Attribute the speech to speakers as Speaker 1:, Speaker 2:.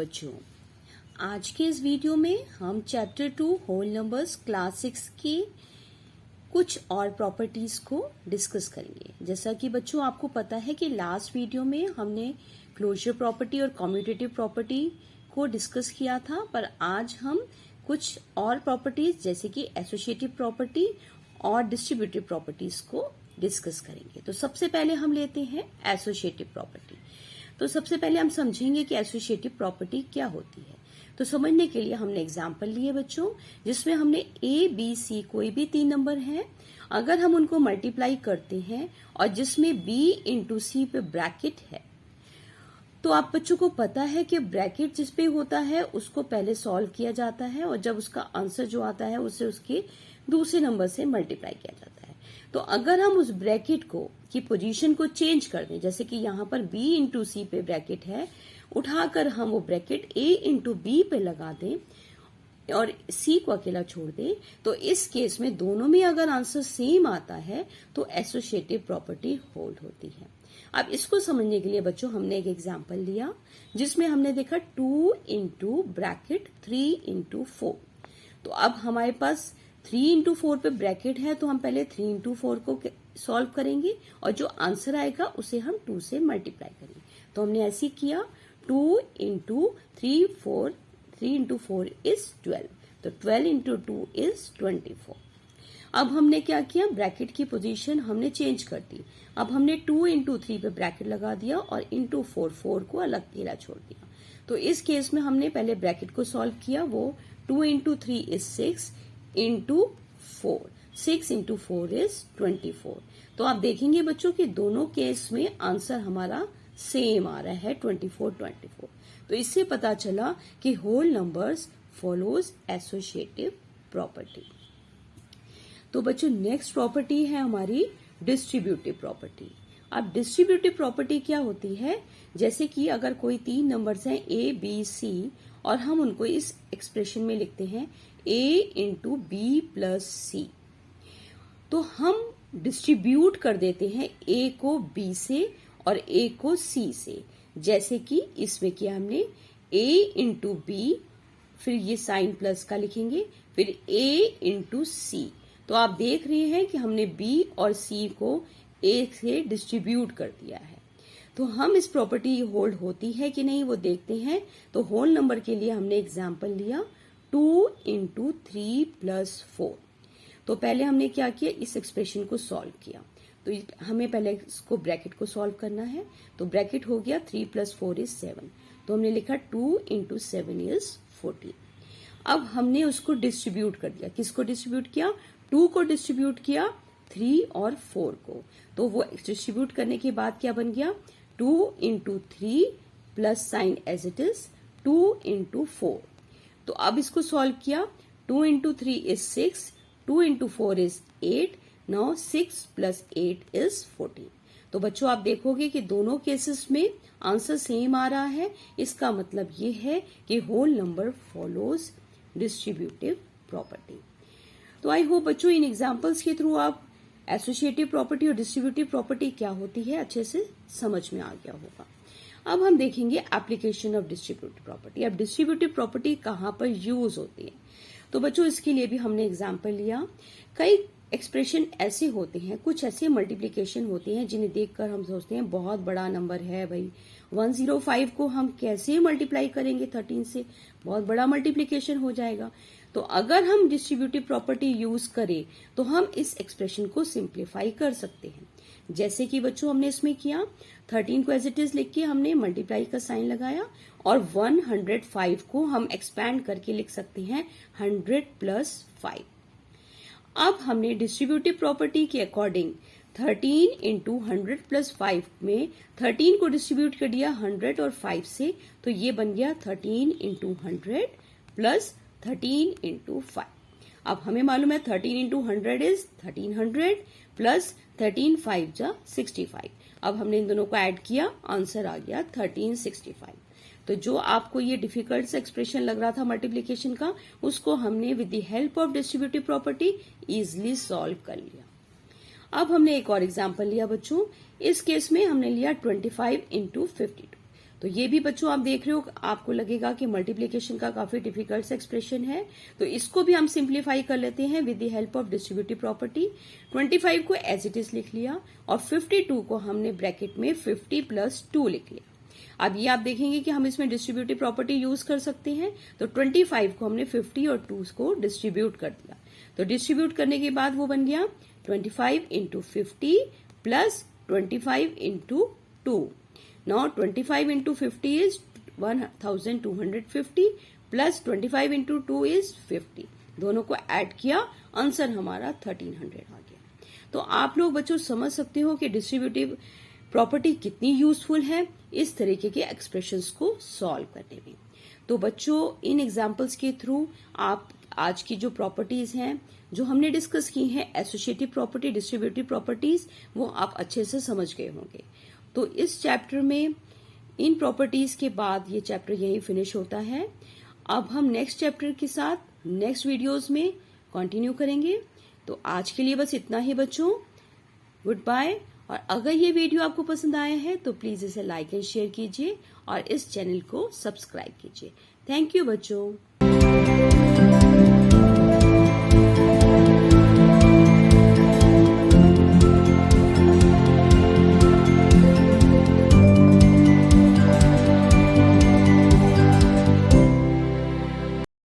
Speaker 1: बच्चों, आज के इस वीडियो में हम चैप्टर 2 होल नंबर्स क्लास 6 के कुछ और प्रॉपर्टीज को डिस्कस करेंगे। जैसा कि बच्चों आपको पता है कि लास्ट वीडियो में हमने क्लोजर प्रॉपर्टी और कम्यूटेटिव प्रॉपर्टी को डिस्कस किया था, पर आज हम कुछ और प्रॉपर्टीज जैसे कि एसोसिएटिव प्रॉपर्टी और डिस्ट्रीब्यूटिव प्रॉपर्टीज को डिस्कस करेंगे। तो सबसे पहले हम लेते हैं एसोसिएटिव प्रॉपर्टी। तो सबसे पहले हम समझेंगे कि एसोसिएटिव प्रॉपर्टी क्या होती है। तो समझने के लिए हमने एग्जांपल लिए बच्चों, जिसमें हमने ए बी सी कोई भी 3 नंबर हैं, अगर हम उनको मल्टीप्लाई करते हैं और जिसमें बी इंटू सी पे ब्रैकेट है, तो आप बच्चों को पता है कि ब्रैकेट जिस पे होता है उसको पहले सॉल्व किया जाता है और जब उसका आंसर जो आता है उसे उसके दूसरे नंबर से मल्टीप्लाई किया जाता है। तो अगर हम उस ब्रैकेट को की पोजीशन को चेंज कर दें, जैसे कि यहाँ पर b इंटू सी पे ब्रैकेट है, उठाकर हम वो ब्रैकेट a इंटू बी पे लगा दें और c को अकेला छोड़ दें, तो इस केस में दोनों में अगर आंसर सेम आता है तो एसोसिएटिव प्रॉपर्टी होल्ड होती है। अब इसको समझने के लिए बच्चों हमने एक एग्जाम्पल लिया जिसमें हमने देखा 2 इंटू ब्रैकेट 3 इंटू 4। तो अब हमारे पास 3 इंटू 4 पे ब्रैकेट है, तो हम पहले 3 इंटू 4 को सॉल्व करेंगे और जो आंसर आएगा उसे हम 2 से मल्टीप्लाई करेंगे। तो हमने ऐसे किया 2 इंटू 3 4, 3 इंटू 4 इज 12, तो 12 इंटू 2 इज 24। अब हमने क्या किया, ब्रैकेट की पोजीशन हमने चेंज कर दी। अब हमने 2 इंटू 3 पे ब्रैकेट लगा दिया और इंटू 4 को अलग अकेला छोड़ दिया। तो इस केस में हमने पहले ब्रैकेट को सॉल्व किया, वो 2 into 3 is 6 into 4, 6 into 4 is 24। तो आप देखेंगे बच्चों कि दोनों केस में आंसर हमारा सेम आ रहा है 24। तो इससे पता चला कि whole numbers follows associative property. तो बच्चों नेक्स्ट प्रॉपर्टी है हमारी डिस्ट्रीब्यूटिव प्रॉपर्टी। अब डिस्ट्रीब्यूटिव प्रॉपर्टी क्या होती है, जैसे कि अगर कोई 3 नंबर्स हैं ए बी सी और हम उनको इस एक्सप्रेशन में लिखते हैं a इंटू बी प्लस सी, तो हम डिस्ट्रीब्यूट कर देते हैं a को b से और a को c से। जैसे कि इसमें किया हमने a इंटू बी, फिर ये साइन प्लस का लिखेंगे, फिर a इंटू सी। तो आप देख रहे हैं कि हमने b और c को a से डिस्ट्रीब्यूट कर दिया है। तो हम इस प्रॉपर्टी होल्ड होती है कि नहीं वो देखते हैं। तो होल नंबर के लिए हमने एग्जाम्पल लिया 2 इंटू 3 प्लस 4। तो पहले हमने क्या किया, इस एक्सप्रेशन को सॉल्व किया। तो हमें पहले इसको ब्रैकेट को सॉल्व करना है। तो ब्रैकेट हो गया 3 प्लस 4 इज 7। तो हमने लिखा 2 इंटू 7 इज 14। अब हमने उसको डिस्ट्रीब्यूट कर दिया। किसको डिस्ट्रीब्यूट किया, 2 को डिस्ट्रीब्यूट किया 3 और 4 को। तो वो डिस्ट्रीब्यूट करने के बाद क्या बन गया, 2 into 3 plus sign as it is 2 into 4। तो अब इसको सॉल्व किया, 2 into 3 is 6, 2 into 4 is 8, now 6 plus 8 is 14। तो बच्चों आप देखोगे कि दोनों केसेस में आंसर सेम आ रहा है। इसका मतलब ये है कि whole number follows distributive property. तो आई होप बच्चों इन एग्जाम्पल्स के थ्रू आप एसोसिएटिव प्रॉपर्टी और डिस्ट्रीब्यूटिव प्रॉपर्टी क्या होती है अच्छे से समझ में आ गया होगा। अब हम देखेंगे एप्लीकेशन ऑफ डिस्ट्रीब्यूटिव प्रॉपर्टी। अब डिस्ट्रीब्यूटिव प्रॉपर्टी कहाँ पर यूज होती है, तो बच्चों इसके लिए भी हमने एग्जांपल लिया। कई एक्सप्रेशन ऐसे होते हैं, कुछ ऐसे मल्टीप्लिकेशन होते हैं जिन्हें देखकर हम सोचते हैं बहुत बड़ा नंबर है भाई, 105 को हम कैसे मल्टीप्लाई करेंगे 13 से, बहुत बड़ा मल्टीप्लिकेशन हो जाएगा। तो अगर हम डिस्ट्रीब्यूटिव प्रॉपर्टी यूज करें तो हम इस एक्सप्रेशन को सिंप्लीफाई कर सकते हैं। जैसे कि बच्चों हमने इसमें किया, 13 को एज इट इज लिख के हमने मल्टीप्लाई का साइन लगाया और 105 को हम एक्सपैंड करके लिख सकते हैं 100 प्लस 5। अब हमने डिस्ट्रीब्यूटिव प्रॉपर्टी के अकॉर्डिंग 13 इंटू 100 प्लस 5 में 13 को डिस्ट्रीब्यूट कर दिया 100 और 5 से, तो ये बन गया 13 इंटू 100 प्लस 13 इंटू 5। अब हमें मालूम है 13 इंटू 100 इज 1300 प्लस 13 5 जा 65। अब हमने इन दोनों को ऐड किया, आंसर आ गया 1365। तो जो आपको ये डिफिकल्ट सा एक्सप्रेशन लग रहा था मल्टीप्लिकेशन का, उसको हमने with the help of distributive property easily solve कर लिया। अब हमने एक और एग्जाम्पल लिया बच्चों। इस केस में हमने लिया 25 इंटू 52। तो ये भी बच्चों आप देख रहे हो, आपको लगेगा कि मल्टीप्लिकेशन का काफी डिफिकल्ट एक्सप्रेशन है, तो इसको भी हम सिंप्लीफाई कर लेते हैं with the help of distributive property. 25 को एज इट इज लिख लिया और 52 को हमने ब्रैकेट में 50 + 2 लिख लिया। अब ये आप देखेंगे कि हम इसमें डिस्ट्रीब्यूटिव प्रॉपर्टी यूज कर सकते हैं। तो 25 को हमने 50 और 2 को डिस्ट्रीब्यूट कर दिया, तो डिस्ट्रीब्यूट करने के बाद वो बन गया 25 × 50 + 25 × 2। Now 25 × 50 is 1250 plus 25 × 2 is 50। दोनों को ऐड किया, आंसर हमारा 1300 आ गया। तो आप लोग बच्चों समझ सकते हो कि डिस्ट्रीब्यूटिव प्रॉपर्टी कितनी यूजफुल है इस तरीके के एक्सप्रेशंस को सॉल्व करने में। तो बच्चों इन एग्जांपल्स के थ्रू आप आज की जो प्रॉपर्टीज हैं जो हमने डिस्कस की हैं, एसोसिएटिव प्रॉपर्टी, डिस्ट्रीब्यूटिव प्रॉपर्टीज, वो आप अच्छे से समझ गए होंगे। तो इस चैप्टर में इन प्रॉपर्टीज के बाद ये चैप्टर यही फिनिश होता है। अब हम नेक्स्ट चैप्टर के साथ नेक्स्ट वीडियोस में कंटिन्यू करेंगे। तो आज के लिए बस इतना ही बच्चों, गुड बाय। और अगर ये वीडियो आपको पसंद आया है तो प्लीज इसे लाइक एंड शेयर कीजिए और इस चैनल को सब्सक्राइब कीजिए। थैंक यू बच्चों।